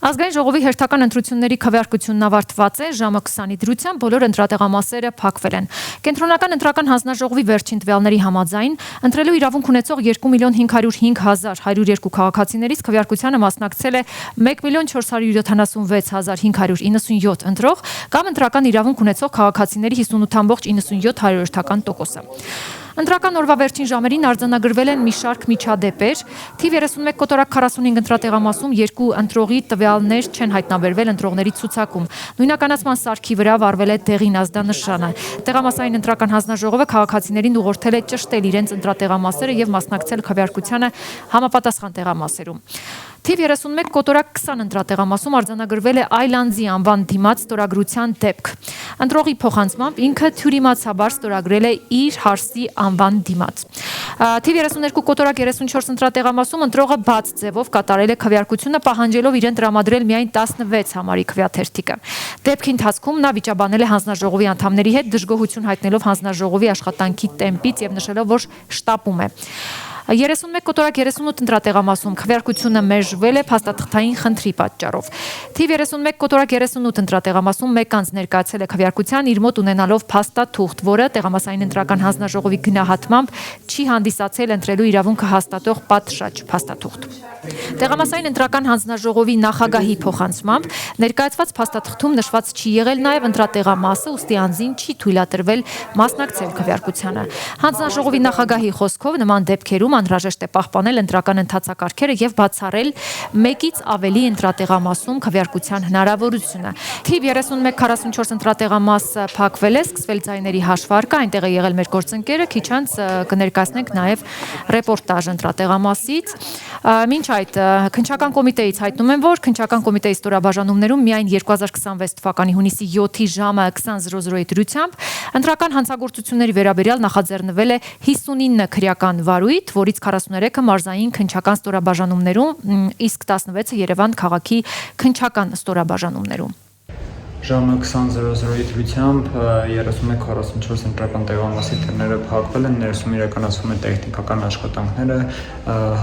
Ազգային ժողովի հերթական ընտրությունների քվեարկությունն ավարտված է, ժամը 20-ի դրությամբ բոլոր ընտրատեղամասերը փակվել են։ Կենտրոնական ընտրական հանձնաժողովի վերջին տվյալների համաձայն ընտրելու իրավունք ունեցող 2.505.102 քաղաքացիներից քվեարկությանը մասնակցել է 1.476.597 ընտրող կամ ընտրական իրավունք ունեցող քաղաքացիների 58.97%։ Ընտրական օրվա վերջին ժամերին արձանագրվել են մի շարք միջադեպեր, թիվ 31 կոտորակ 45 ընտրատեղամասում 2 ընտրողի տվյալներ չեն հայտնաբերվել ընտրողների ցուցակում։ Նույնականացման սարքի վրա վարվել է դեղին ազդանշանը։ Տեղամասային ընտրական հանձնաժողովը քաղաքացիներին ուղղորդել է ճշտել իրենց ընտրատեղամասերը եւ մասնակցել քվեարկությանը համապատասխան տեղամասերում։ Թիվ 31 կոտորակ 20 ընտրատեղամասում արձանագրվել է Այլանդզի անվան դիմաց ստորագրության դեպք։ Ընտրողի փոխանցմամբ ինքը թյուրիմացաբար ստորագրել է իր հարսի անվան դիմաց։ Թիվ 32 կոտորակ 34 ընտրատեղամասում ընտրողը բաց ձևով կատարել է քվեարկությունը, պահանջելով իրեն տրամադրել միայն 16 համարի քվեաթերթիկը։ Դեպքի ընթացքում նա վիճաբանել է հանձնաժողովի անդամների հետ, դժգոհություն հայտնելով հանձնաժողովի աշխատանքի տեմպից եւ նշելով, որ շտապում է։ 31 կոտորակ 38 ընտրատեղամասում քվեարկությունը մերժվել է փաստաթղթային խնդրի պատճառով։ Թիվ 31 կոտորակ 38 ընտրատեղամասում մեկ անձ ներկայացել է քվեարկության իր մոտ ունենալով փաստաթուղթ, որը տեղամասային ընտրական հանձնաժողովի գնահատմամբ չի հանդիսացել ընտրելու իրավունքը հաստատող պատշաճ փաստաթուղթ։ Տեղամասային ընտրական հանձնաժողովի նախագահի փոխանցմամբ ներկայացված փաստաթղթում նշված չի եղել նաև ընտրատեղամասը, ուստի անձին չի թույլատրվել մասնակցել քվեարկությանը։ Հանձնաժողովի նախագահի խոսքով նման դեպքերում անհրաժեշտ է պահպանել ընտրական ընթացակարգերը եւ բացառել մեկից ավելի ընտրատեղամասում քվեարկության հնարավորությունը։ Թիվ 3144 ընտրատեղամասը փակվել է, սկսվել ձայների հաշվարկը, այնտեղ է եղել մեր գործընկերը, քիչ անց կներկայացնենք նաև ռեպորտաժ ընտրատեղամասից։ Մինչ այդ քննչական կոմիտեից հայտնում են, որ քննչական կոմիտեի ստորաբաժանումներում միայն 2026 թվականի հունիսի 7-ի ժամը 20:00-ի դրությամբ ընտրական հանցագործությունների վերաբերյալ նախաձեռնվել է 59 քրեական վարույթ, որից 43-ը մարզային քննչական ստորաբաժանումներում, իսկ 16-ը Երևան քաղաքի քննչական ստորաբաժանումներում։ Ժամը 20:00-ի դրությամբ 31-44 ընտրական տեղամասի տները փակվել են, ներսում իրականացվում են տեխնիկական աշխատանքները,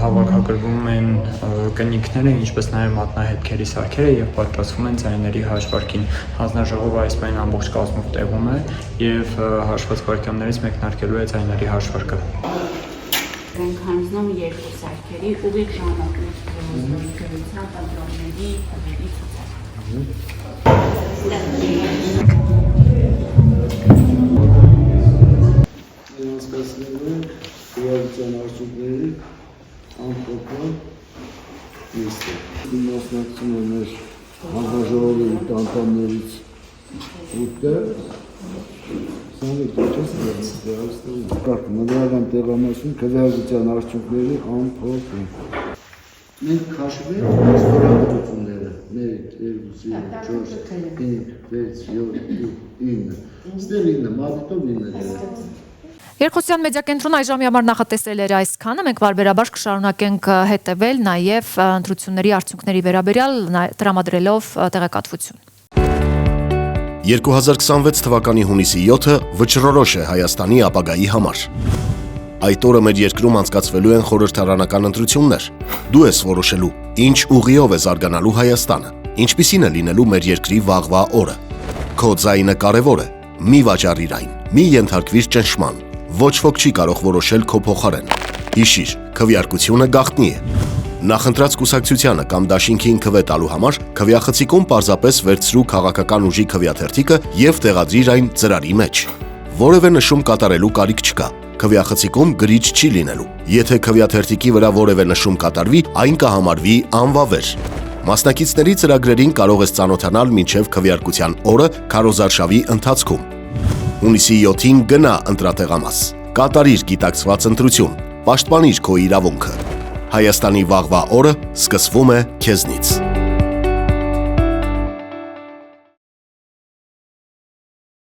հավաքագրվում են կնիքները, ինչպես նաև մատնահետքերի սարքերը եւ պատրաստվում են ձայների հաշվարկին։ Հանձնաժողովը այս պայն ամբողջ կազմով տեղում է եւ հաշված վայրկյաններից մեկնարկելու է ձայների հաշվարկը։ Ենք հանձնում երկու սարքերի ուղիղ ժամանակներությամբ ընտրողների թվերի ցուցակ։ Անցկացնելու քվեարկության արդյունքների ամփոփման լիստը։ Մասնակցում է մեր հանձնաժողովի անդամներից 8-ը։ Մադրական տեղամասում քվեարկության արդյունքների ամփոփում։ Մենք քաշվել ստորագրությունները 1, 2, 3, 4, 5, 6, 7, 9։ Ստեղ 9, մատիտով 9 դերը։ Երկխոսության մեդիա կենտրոնը այժմի համար նախատեսել էր այսքանը, մենք բարբերաբար կշարունակենք հետևել նաև ընտրությունների արդյունքների վերաբերյալ տրամադրելով տեղեկատվություն։ 2026 թվականի հունիսի 7-ը վճռորոշ է Հայաստանի ապագայի համար։ Այդ օրը մեր երկրում անցկացվելու են խորհրդարանական ընտրություններ։ Դու ես որոշելու, ինչ ուղիով է զարգանալու Հայաստանը, ինչպիսին է լինելու մեր երկրի վաղվա օրը։ Քո ձայնը կարևոր է, մի վաճառիր այն, մի ենթարկվիր ճնշման, ոչ ոք չի կարող որոշել քո փոխարեն։ Հիշիր, քվեարկությունը գաղտնի է։ Նախընտրած կուսակցությանը կամ դաշինքին քվե տալու համար քվեախցիկում պարզապես վերցրու քաղաքական ուժի քվեաթերթիկը եւ տեղադրիր այն ծրարի մեջ։ Որևէ նշում կատարելու կարիք չկա։ Քվեախցիկում գրիչ չի լինելու։ Եթե քվեաթերթիկի վրա որևէ նշում կատարվի, այն կհամարվի անվավեր։ Մասնակիցների ծրագրերին կարող ես ծանոթանալ մինչև քվեարկության օրը քարոզարշավի ընթացքում։ Հունիսի 7-ին գնա ընտրատեղամաս։ Կատարիր գիտակցված ընտրություն։ Պաշտպանիր քո իրավունքը։ Հայաստանի վաղվա օրը սկսվում է քեզնից։